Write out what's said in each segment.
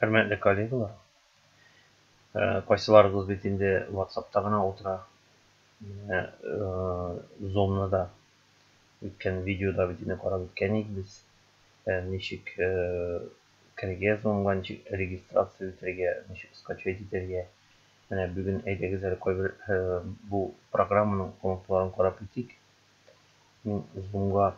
Hörmətli kollegalar, qaysılarınız bit indi WhatsApp'ta gana otura, Zoom'da da ötken videoda bit indi qarab ötkenik biz nişik kirge Zoom'ga nişik registrasiya ötürge, nişik skачать eterge. Менә бүген әйдәгез әле кайбер бу программаның комплектарын карап үтик. Мин Zoom'га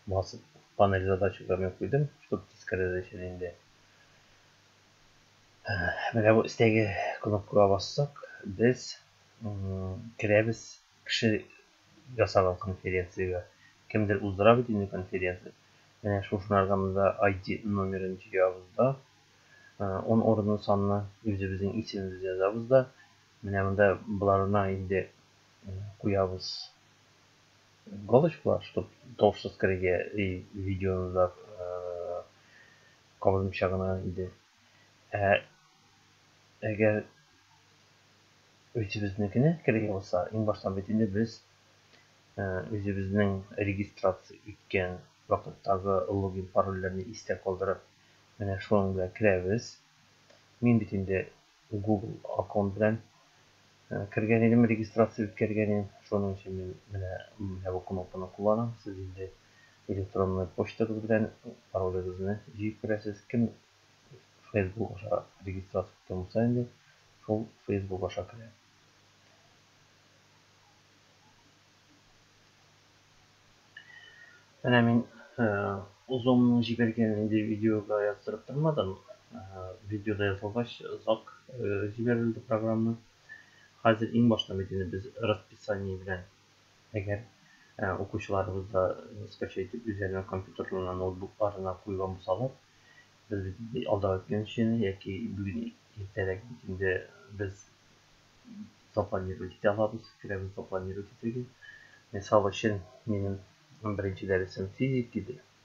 басып панель задачаларны куйдым, чтобы тискәрәдә инде. Менә бу өстәге кнопкага бассак, без керәбез кеше ясаган конференцияга. Кемдер уздыра бит инде конференция. Менә шушыларга монда ID номерын җыябыз да, onun orunun sanını özümüzün ismimizi yazabız da, менә монда буларына инде куябыз галочкалар, чтобы тавышсыз кирергә и видеоны да кабызмыйча гына инде. Әгәр үзебезнекенә кирергә булса, иң баштан бит инде без үзебезнең регистрация иткән вакыттагы логин парольләрне истә калдырып, менә шуның белән керәбез. Мин бит инде Google аккаунт белән кергән идем, регистрация үткәргән идем. Шуның өчен мин менә бу кнопканы кулланам. Сез инде электронный почтагыз белән паролегызны җыеп керәсез. Кем Facebook аша регистрация иткән булса инде, шул Facebook аша керә. Менә мин uzun җибәргән инде видеога яздырып тормадым. Videoda yazılгач озак җибәрелде программа. Хәзер иң башта бит инде без расписание белән әгәр укучыларыбыз да скачать итеп үзләренең компьютерларына, ноутбукларына куйган булсалар, без бит алда әйткән өчен яки бүген иртәрәк бит инде без запланировать итә алабыз, керәбез запланировать итәргә. Мисал өчен минем birinci dərsim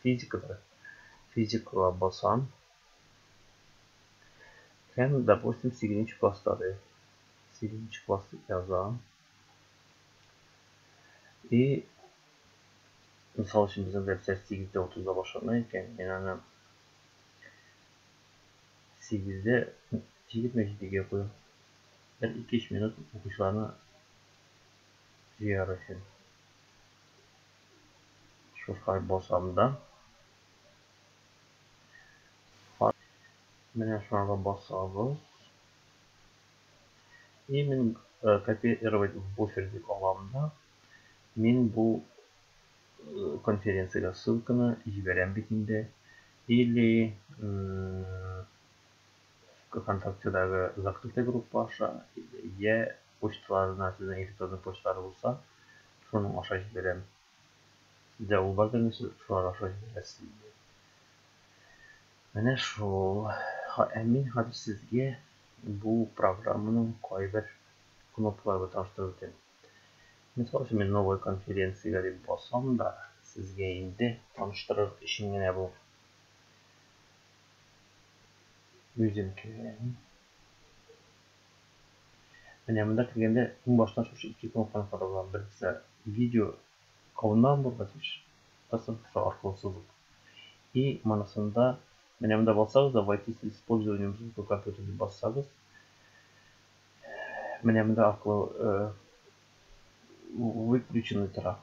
fizikadır. Fizikaya basam. Sən, допустим, 8-ci klassdadır. 8-ci klassı yazam. Misal üçün bizim dərslər 8-də 30-da başlanırkən, yəni 8-də 8-məcidiyə qoyum. Ben 2-3 minut oxuşlarına ziyarəşim. Şuraya basam da. Менә шуңа басабыз. И мин копировать в буфер дип алам да. Мин бу конференциягә ссылканы җибәрәм бит инде. Или ВКонтактедагы закрытая группа аша, я почталарына, сезнең электронный почталары булса, шуның аша җибәрәм. Сездә ул бардыр, шулар аша җибәрәсез. Менә шул. Мин хәзер сезгә бу программаның кайбер кнопкаларын таныштырып үтәм. Мисал өчен мин новая конференциягә дип басам да, сезгә инде таныштырыр өчен генә бу үзем кергән. Менә монда кергәндә иң баштан шушы ике кнопканы карап, берсе видео кабыннан булгач, басып аркылы сызып. И монысында менә монда басабыз да, войти с использованием звука компьютера басабыз. Менә монда аркылы выключены тора.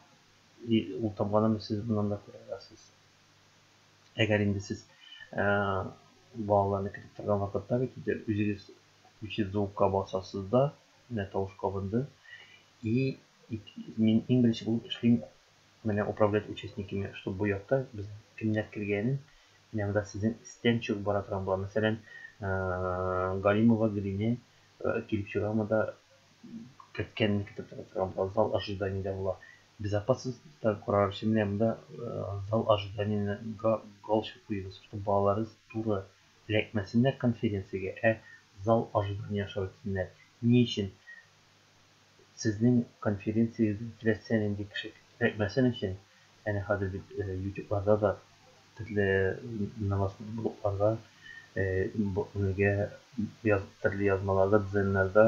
И ул табганны сез моннан да күрә аласыз. Әгәр инде сез балаларны кереп торган вакытта бит үзегез включить звукка басасыз да, менә тавыш кабынды. И мин иң беренче булып эшлим, менә управлять участниками, чтобы бу якта без кемнәр кергәнен, менә монда сезнең истән чыгып бара торган була. Мәсәлән, Галимова Грине килеп чыгамында көткәнне көтеп торган була, зал ожиданиедә була. Безопасностьта карар өчен менә монда зал ожиданиенә галочка куйгыз, чтобы балаларыбыз туры эләкмәсеннәр конференциягә, зал ожидания аша үтсеннәр. Ни өчен? Сезнең конференциягезгә теләсә нинди кеше эләкмәсен өчен, әнә хәзер бит YouTube'ларда да төрле новостной блогларда, төрле язмаларда, дизайннарда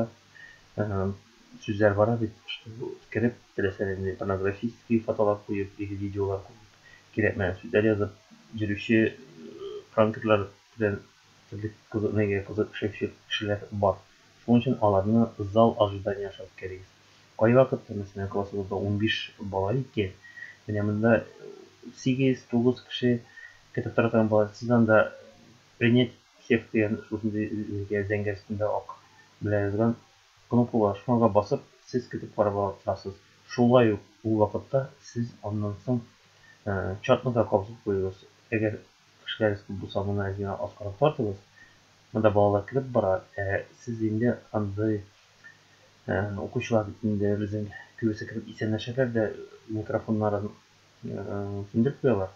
сүзләр бара бит, кереп теләсә нинди порнографический фотолар куеп, видеолар куеп, кирәкмәгән сүзләр язып, йөрүче франклар белән нигә кызыкчы кешеләр бар. Шуның өчен аларны зал ожидания аша үткәрегез. Кайвакытта, мәсәлән, классыбызда 15 бала икән, менә монда 8-9 кеше көтеп торган бала, сез анда принять всех дигән шушындый зәңгәр өстендә ак белән язган кнопкага шуңа басып, сез көтеп карап торасыз. Шулай ук ул вакытта сез аннан соң чатныга кабызып куегыз. Әгәр кешеләр күп булса, моны әзгә аскарак тартыгыз. Монда балалар килеп бара, сез инде андый укучылар инде безнең күбесе килеп исәнләшәләр дә микрофоннарын сүндереп куялар.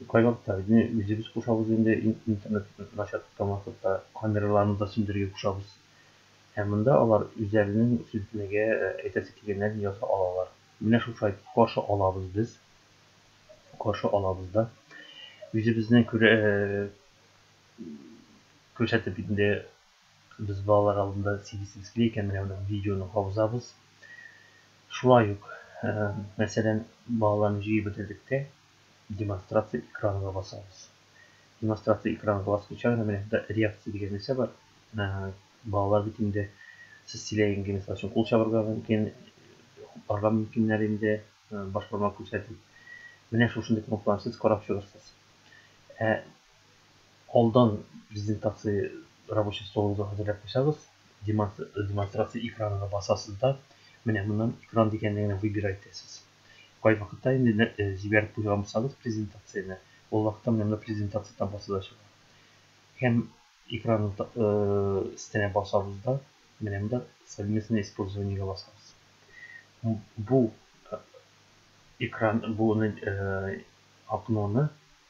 Кайвакытта үзебез кушабыз инде интернет начар торган вакытта камераларны да сүндерергә кушабыз. Һәм монда алар үзләренең сүзлегә әйтәсе килгәннәрен яза алалар. Менә шушы каршы алабыз без. Каршы алабыз да. Үзебезнең күрсәтеп инде biz балалар алдында сөйлисебез килә икән, менә моны видеоны кабызабыз. Шулай ук, мәсәлән, балаларны җыеп бетердек тә, демонстрация экранына басабыз. Демонстрация экранына басканча, менә монда реакция дигән нәрсә бар. Балалар бит инде сез сөйләгәнгә, мисал өчен, кул чабырга мөмкин, хупларга мөмкиннәр инде, баш бармак күрсәтеп. Менә шушындый кнопкаларны сез карап чыгырсыз. Алдан презентация рабочий столыгызга хәзерләп куйсагыз, демонстрация экранына басасыз да, менә моннан экран дигәнне выбирать итәсез. Кайвакытта инде җибәреп куйган булсагыз презентацияне, ул вакытта менә монда презентациядан басыла чыга. Һәм экран өстенә басабыз да, менә монда совместное использованиегә басабыз. Бу экран, бу окноны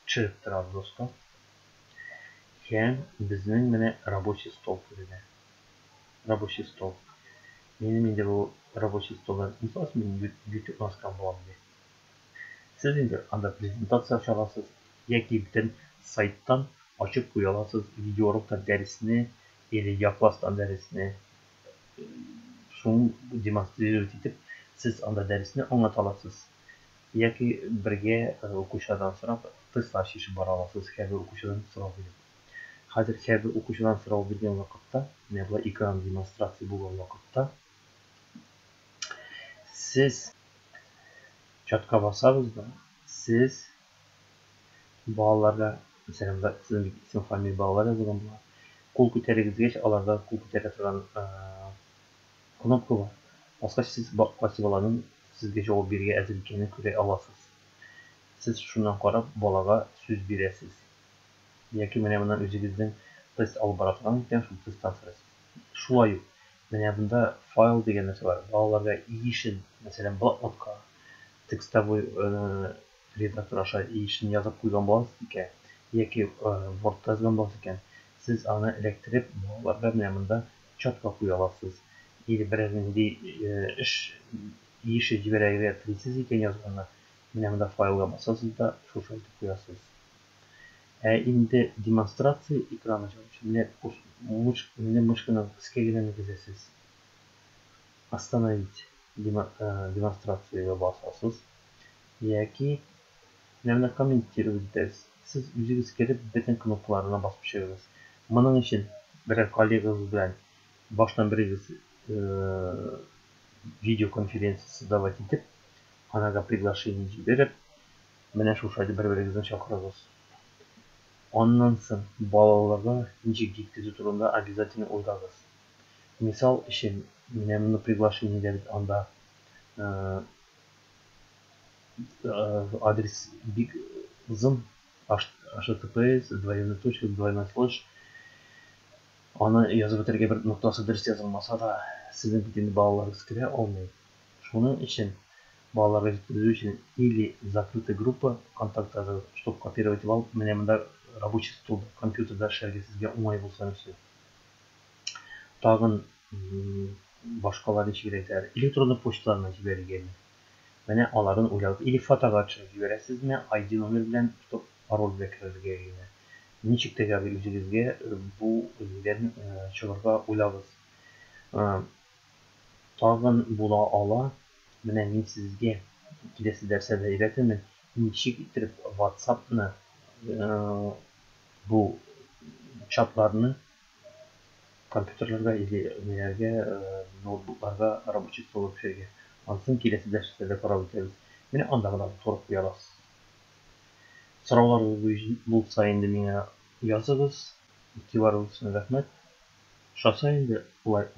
төшереп торабыз, достар. Һәм безнең менә рабочий стол күренә. Рабочий стол. Минем инде бу рабочий столда, мисал өчен, мин YouTube аскан булам ди. Сез инде анда презентация ача аласыз, яки бөтен сайттан ачып куя аласыз видеороликтан дәресне, или якластан дәресне. Шуны демонстрировать итеп, сез анда дәресне аңлата аласыз. Яки бергә укучыдан сорап, тестка чишеп бара аласыз, һәр укучыдан сорау биреп. Хәзер һәр укучыдан сорау биргән вакытта, менә бу экран демонстрация булган вакытта, сез чатка басабыз да, сез балаларга, мәсәлән, сезнең исем фамилия балалар язылган була. Кул күтәрегезгәч, аларда кул күтәрә торган кнопка бар. Баскач, сез кайсы баланың сезгә җавап бирергә әзер икәнен күрә аласыз. Сез шуннан карап балага сүз бирәсез. Яки менә моннан үзегезнең тест алып бара торган икән, шул тесттан сорайсыз. Шулай ук, менә монда файл дигән нәрсә бар. Балаларга ишен, мәсәлән, блокнотка, текстовой редактор аша ишен язып куйган буласыз икән, яки Word'та язган буласыз икән, сез аны эләктереп балаларга менә монда чатка куя аласыз. Или берәр нинди ише җибәрергә телисез икән язганны, менә монда файлга басасыз да, шушы итеп куясыз. Инде демонстрация экраны менә мышканы скегенә кизәсез. Остановить демонстрациягә басасыз. Яки менә монда комментировать итәсез. Сез үзегез килеп бөтен кнопкаларына басып чыгыгыз. Моның өчен берәр коллегагыз белән баштан берегез видеоконференция создавать итеп, анага приглашение җибәреп, менә шушы бер-берегезне чакырыгыз. Аннан соң балаларга ничек җиткезү турында обязательно уйлагыз. Мисал өчен, менә моны приглашениедә бит анда адрес бик озын, https://, аны язып бетергә бер ноктасы дөрес язылмаса да, сезнең бит инде балаларыгыз керә алмый. Шуның өчен балаларга җиткезү өчен или закрытая группа контактлары, чтобы копировать алып, менә монда рабочий стол компьютерда эшләргә сезгә уңай булсын өчен. Тагын башкалар ничек әйтәләр, электронный почталарына җибәрергә. Менә аларын уйлап, или фотога төшереп җибәрәсезме, ID номер белән, чтобы пароль белән керергә. Ничек тәгәр үзегезгә бу үзегезгә чыгарга уйлагыз. Тагын була ала, менә мин сезгә киләсе дәрсләрдә өйрәтәмен, ничек итеп WhatsApp-ны bu чатларны компьютерларга или ноутбукларга рабочий столга төшерергә. Ансын киләсе дәресләрдә карап үтәбез. Менә анда гына турып куя аласыз. Сорауларыгыз булса инде миңа языгыз. Игътибарыгыз өчен рәхмәт. Шуңа инде улай